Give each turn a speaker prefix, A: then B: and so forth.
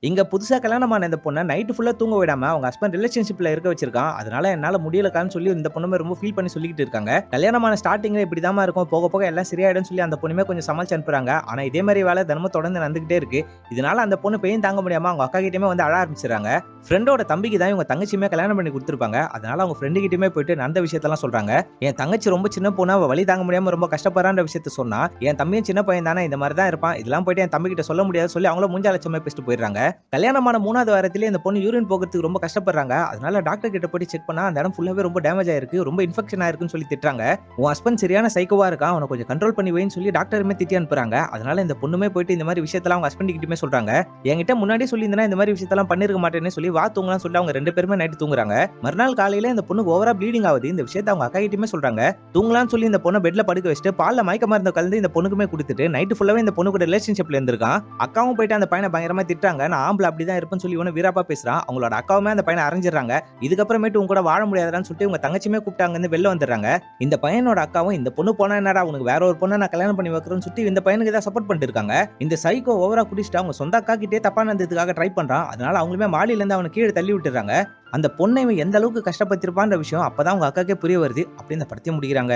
A: இங்க புதுசா கல்யாணமான இந்த பொண்ண நைட் ஃபுல்லா தூங்க விடாம அவங்க ஹஸ்பண்ட் ரிலேஷன்ஷிப்ல இருக்க வச்சிருக்கான். அதனால என்னால முடியலக்கான்னு சொல்லி இந்த பொண்ணுமே ரொம்ப ஃபீல் பண்ணி சொல்லிக்கிட்டு இருக்காங்க. கல்யாணமான ஸ்டார்டிங்ல இப்படிதாம்மா இருக்கும். போக போக எல்லாம் சரியாயிடும்னு சொல்லி அந்த பொண்ணுமே கொஞ்சம் சமாளிச்சு அனுப்புறாங்க. ஆனா இதே மாதிரி வேலை தினமும் தொடர்ந்து நடந்துகிட்டே இருக்கு. இதனால அந்த பொண்ணு பெயின் தாங்க முடியாம அவங்க அக்கா கிட்டயுமே வந்து அழ ஆரம்பிச்சிடுறாங்க. ஃப்ரெண்டோட தம்பிக்கு தான் இவங்க தங்கச்சியுமே கல்யாணம் பண்ணி கொடுத்துருப்பாங்க. அதனால அவங்க ஃப்ரெண்டு கிட்டயுமே போயிட்டு நடந்த விஷயத்தெல்லாம் சொல்றாங்க. என் தங்கச்சி ரொம்ப சின்ன பொண்ணு, அவ வலி தாங்க முடியாம ரொம்ப கஷ்டப்படுறான்ற விஷயத்த சொன்னா, என் தம்பியும் சின்ன பையன் தானே, இந்த மாதிரி தான் இருப்பான், இதெல்லாம் போயிட்டு என் தம்பி கிட்ட சொல்ல முடியாது சொல்லி அவங்களும் மூஞ்சால அடிச்ச பேசிட்டு போயிடுறாங்க. கல்யாணமான 3வது வாரத்திலே இந்த பொண்ணு யூரின் போகிறதுக்கு ரொம்ப கஷ்டப்படுறாங்க. அதனால டாக்டர் கிட்ட போய் செக் பண்ணா அந்த இடம் ஃபுல்லாவே ரொம்ப டேமேஜ் ஆயிருக்கு, ரொம்ப இன்ஃபெக்ஷன் ஆயிருக்குன்னு சொல்லி திட்டுறாங்க. உன் ஹஸ்பண்ட் சரியான சைக்கோவா இருக்கான், அவனை கொஞ்சம் கண்ட்ரோல் பண்ணி வைன்னு சொல்லி டாக்டருமே திட்டி அனுப்புறாங்க. அதனால இந்த பொண்ணுமே போயிட்டு இந்த மாதிரி விஷயத்தெல்லாம் அவங்க ஹஸ்பண்ட் கிட்டமே சொல்றாங்க. என்கிட்ட முன்னாடியே சொல்லியிருந்தா இந்த மாதிரி விஷயத்தெல்லாம் பண்ணிருக்க மாட்டேன்னு சொல்லி வா தூங்கலாம் சொல்லி அவங்க 2 பேருமே நைட் தூங்குறாங்க. மறுநாள் காலையில இந்த பொண்ணுக்கு ஓவரா ப்ளீடிங் ஆகுது. இந்த விஷயத்தை அவங்க அக்கா கிட்டமே சொல்றாங்க. தூங்கலாம்னு சொல்லி இந்த பொண்ணை பெட்ல படுக்க வச்சுட்டு பால்ல மயக்க மருந்து கலந்து இந்த பொண்ணுக்குமே கொடுத்துட்டு நைட் ஃபுல்லாவே இந்த பொண்ணு கூட ரிலேஷன்ஷிப்ல இருந்திருக்கான். அக்காவும் போயிட்டு அந்த பையனை பயங்கரமா திட்டுறாங்க. நான் ஆம்பளை அப்படிதான் இருப்பேன்னு சொல்லி இவனை வீராப்பா பேசுறான். அவங்களோட அக்காவுமே அந்த பையனை அரைஞ்சிடறாங்க. இதுக்கப்புறமேட்டு உங்க கூட வாழ முடியாதான்னு சொல்லிட்டு இவங்க தங்கச்சியுமே கூப்பிட்டாங்கன்னு வெளில வந்துடுறாங்க. இந்த பையனோட அக்காவும் இந்த பொண்ணு போனா என்னடா உனக்கு வேற ஒரு பொண்ணை நான் கல்யாணம் பண்ணி வைக்கிறேன்னு சொல்லி இந்த பையனுக்கு தான் சப்போர்ட் பண்ணிட்டு இருக்காங்க. இந்த சைக்கோ ஓவரா குடிச்சிட்டு அவங்க சொந்த அக்கா கிட்டே தப்பா நடந்ததுக்காக ட்ரை பண்றான். அதனால அவங்களுமே மாடியில இருந்து அவனை கீழே தள்ளி விட்டுறாங்க. அந்த பொண்ணை இவன் எந்த அளவுக்கு கஷ்டப்பட்டிருப்பான்ற விஷயம் அப்பதான் அவங்க அக்காக்கே புரிய வருது. அப்படி இந்த படத்தை முடிக்கிறாங்க.